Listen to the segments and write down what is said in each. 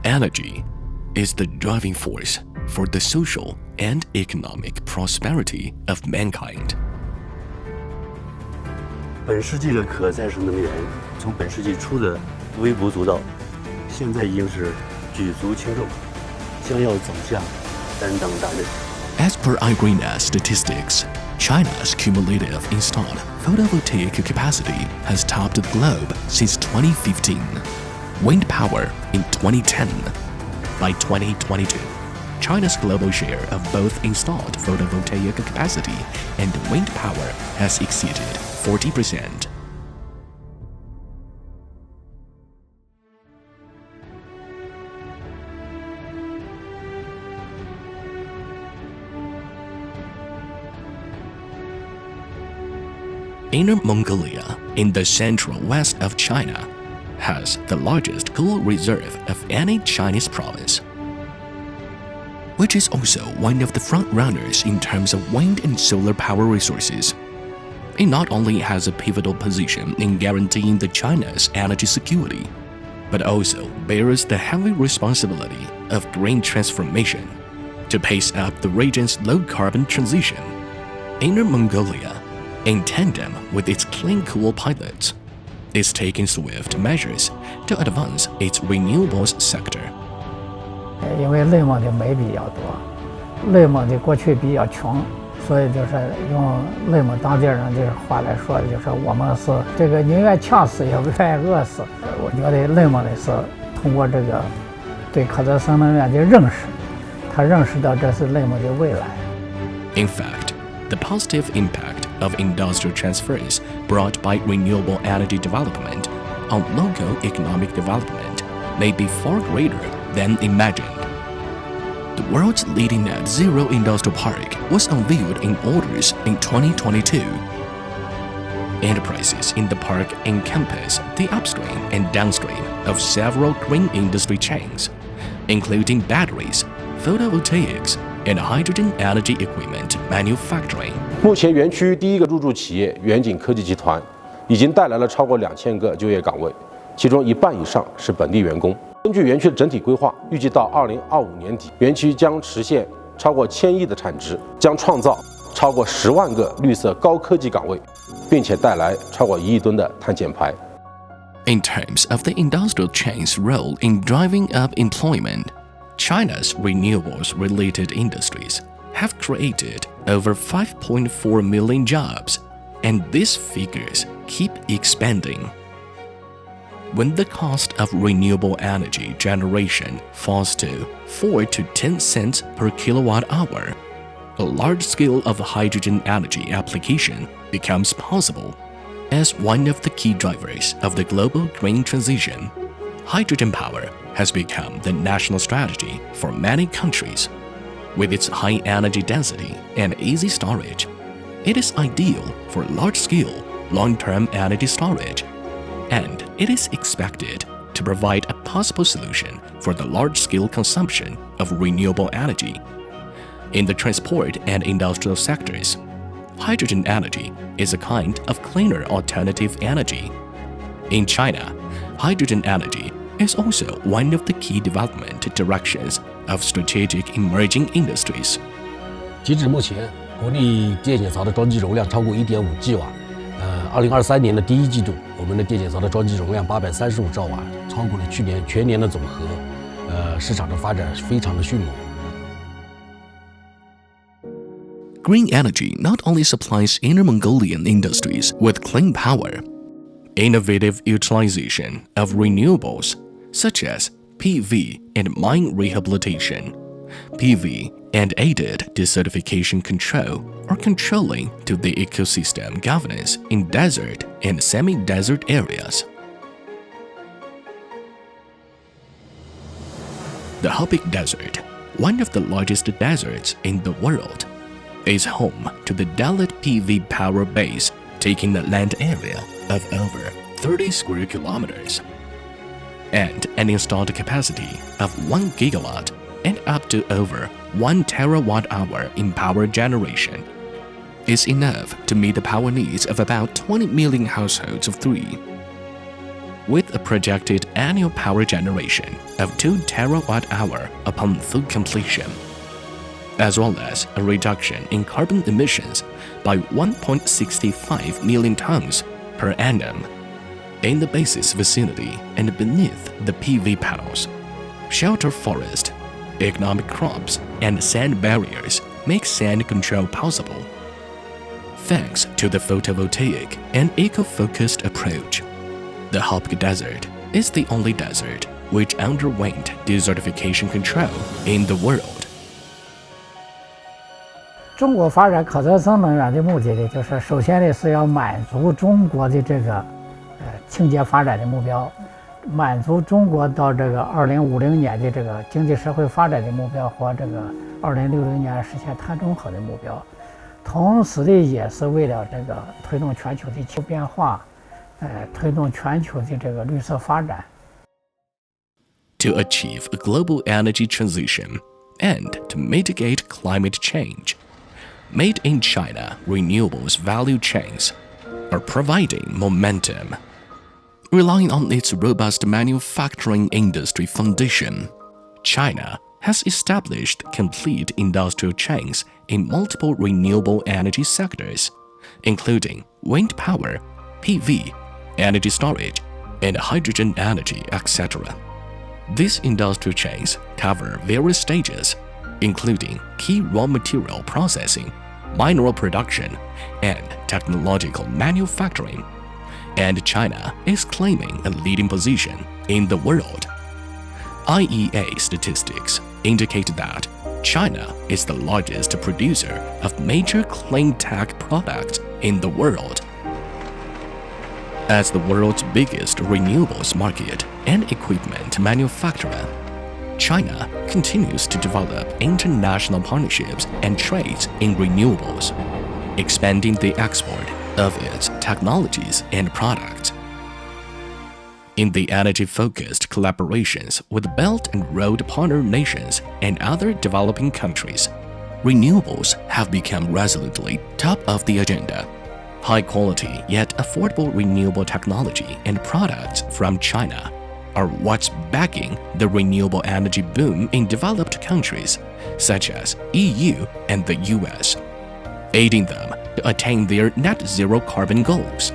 Energy is the driving force for the social and economic prosperity of mankind. 本世纪的可再生能源，从本世纪初的微不足道，现在已经是举足轻重，将要走向担当大任。As per IGreenNet statistics, China's cumulative installed photovoltaic capacity has topped the globe since 2015. Wind power in 2010. By 2022, China's global share of both installed photovoltaic capacity and wind power has exceeded 40%. Inner Mongolia, in the central west of China, has the largest coal reserve of any Chinese province, which is also one of the front-runners in terms of wind and solar power resources. It not only has a pivotal position in guaranteeing the China's energy security, but also bears the heavy responsibility of green transformation to pace up the region's low-carbon transition. Inner Mongolia, in tandem with its clean coal pilots, is taking swift measures to advance its renewables sector. 因为内蒙的煤比较多，内蒙的过去比较穷，所以就是用内蒙当地人的话来说，就是我们是这个宁愿呛死也不愿意饿死。我觉得内蒙的是通过这个对可再生能源的认识，他认识到这是内蒙的未来。In fact, the positive impact of industrial transfers brought by renewable energy development on local economic development may be far greater than imagined. The world's leading net zero industrial park was unveiled in orders in 2022. Enterprises in the park encompass the upstream and downstream of several green industry chains, including batteries, photovoltaics, and hydrogen energy equipment manufacturing. 目前园区第一个入驻企业远景科技集团已经带来了超过2000个就业岗位，其中一半以上是本地员工。根据园区的整体规划，预计到2025年底，园区将实现超过1000亿的产值，将创造超过10万个绿色高科技岗位，并且带来超过1亿吨的碳减排。In terms of the industrial chain's role in driving up employment, China's renewables-related industries have created over 5.4 million jobs, and these figures keep expanding. When the cost of renewable energy generation falls to 4 to 10 cents per kilowatt hour, a large scale of hydrogen energy application becomes possible. As one of the key drivers of the global green transition, hydrogen power has become the national strategy for many countries. With its high energy density and easy storage, it is ideal for large-scale, long-term energy storage, and it is expected to provide a possible solution for the large-scale consumption of renewable energy. In the transport and industrial sectors, hydrogen energy is a kind of cleaner alternative energy. In China, hydrogen energy is also one of the key development directions of strategic emerging industries. 截止目前，国内电解槽的装机容量超过1.5 吉瓦。2023年的第一季度，我们的电解槽的装机容量835兆瓦，超过了去年全年的总和。市场的发展非常的迅猛。Green energy not only supplies Inner Mongolian industries with clean power, innovative utilization of renewables such as PV and mine rehabilitation, PV and aided desertification control are controlling to the ecosystem governance in desert and semi-desert areas. The Hubei Desert, one of the largest deserts in the world, is home to the Dalit PV power base, taking a land area of over 30 square kilometers and an installed capacity of 1 gigawatt and up to over 1 terawatt-hour in power generation. Is enough to meet the power needs of about 20 million households of 3. with a projected annual power generation of 2 terawatt-hour upon full completion, as well as a reduction in carbon emissions by 1.65 million tons per annum. In the basis vicinity and beneath the PV panels, shelter forest, economic crops, and sand barriers make sand control possible. Thanks to the photovoltaic and eco-focused approach, the Hopk Desert is the only desert which underwent desertification control in the world. 中国发展可再生能源的目的呢，就是首先呢是要满足中国的这个清洁发展的目标，满足中国到这个2050年的这个经济社会发展的目标和这个2060年实现碳中和的目标。同时的也是为了这个推动全球的气候变化，推动全球的这个绿色发展。To achieve a global energy transition and to mitigate climate change, Made in China renewables value chains are providing momentum. Relying on its robust manufacturing industry foundation, China has established complete industrial chains in multiple renewable energy sectors, including wind power, PV, energy storage, and hydrogen energy, etc. These industrial chains cover various stages, including key raw material processing, mineral production, and technological manufacturing, and China is claiming a leading position in the world. IEA statistics indicate that China is the largest producer of major clean tech products in the world. As the world's biggest renewables market and equipment manufacturer, China continues to develop international partnerships and trades in renewables, expanding the export of its technologies and products. In the energy-focused collaborations with Belt and Road partner nations and other developing countries, renewables have become resolutely top of the agenda. High-quality yet affordable renewable technology and products from China are what's backing the renewable energy boom in developed countries such as EU and the US, aiding them to attain their net zero carbon goals.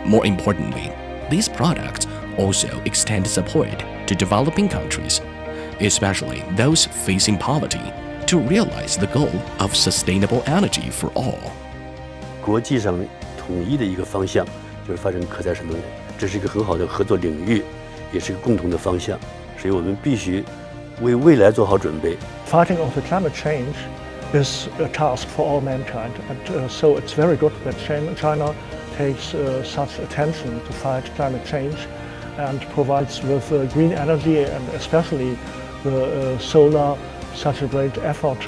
More importantly, these products also extend support to developing countries, especially those facing poverty, to realize the goal of sustainable energy for all. 国际上统一的一个方向就是发展可再生能源，这是一个很好的合作领域，也是一个共同的方向，所以我们必须为未来做好准备。Fighting off the climate change is a task for all mankind, and so it's very good that China takes such attention to fight climate change and provides with green energy and especially the solar such a great effort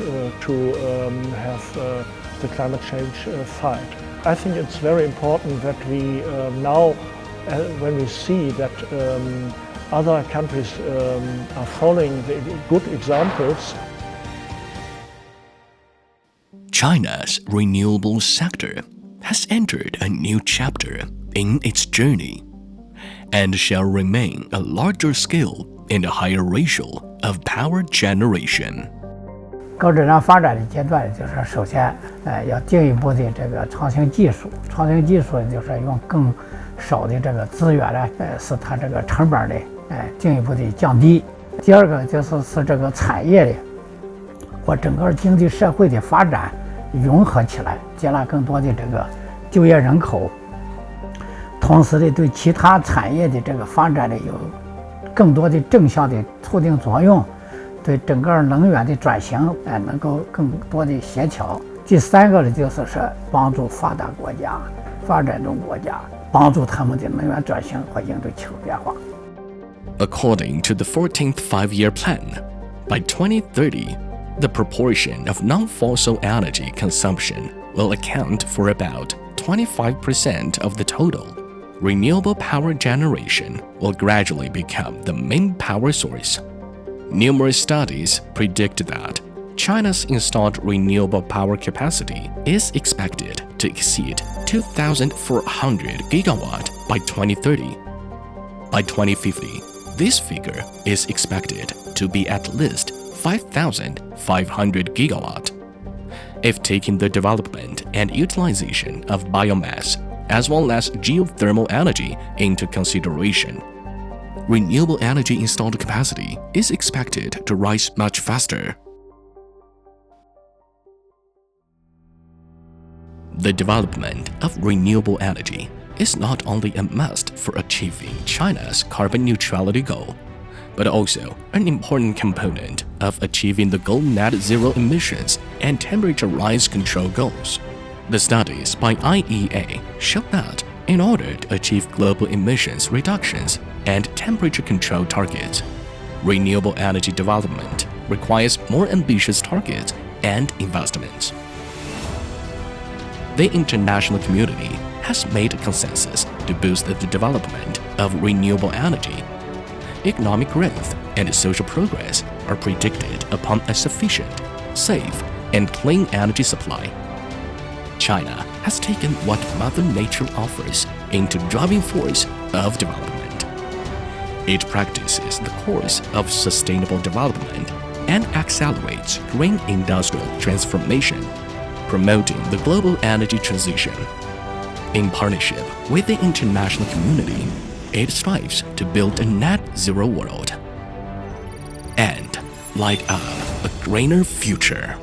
to have the climate change fight. I think it's very important that we now, when we see that other countries are following the good examples. China's renewable sector has entered a new chapter in its journey and shall remain a larger scale and a higher ratio of power generation. 高质量发展的阶段，就是首先，要进一步的这个创新技术。创新技术就是用更少的这个资源呢，使它这个成本呢，进一步的降低。第二个就是使这个产业的和整个经济社会的发展融合起来，接纳更多的这个就业人口，同时呢，对其他产业的这个发展呢有更多的正向的促进作用。对整个能源的转型，能够更多的协调。第三个呢，就是说帮助发达国家、发展中国家，帮助他们的能源转型和应对气候变化。According to the 14th Five-Year Plan, by 2030, the proportion of non-fossil energy consumption will account for about 25% of the total. Renewable power generation will gradually become the main power source. Numerous studies predict that China's installed renewable power capacity is expected to exceed 2,400 gigawatt by 2030. By 2050, this figure is expected to be at least 5,500 gigawatt. If taking the development and utilization of biomass as well as geothermal energy into consideration, renewable energy installed capacity is expected to rise much faster. The development of renewable energy is not only a must for achieving China's carbon neutrality goal, but also an important component of achieving the goal net zero emissions and temperature rise control goals. The studies by IEA show that in order to achieve global emissions reductions and temperature control targets, renewable energy development requires more ambitious targets and investments. The international community has made a consensus to boost the development of renewable energy. Economic growth and social progress are predicted upon a sufficient, safe, and clean energy supply. China has taken what Mother Nature offers into driving force of development. It practices the course of sustainable development and accelerates green industrial transformation, promoting the global energy transition. In partnership with the international community, it strives to build a net zero world and light up a greener future.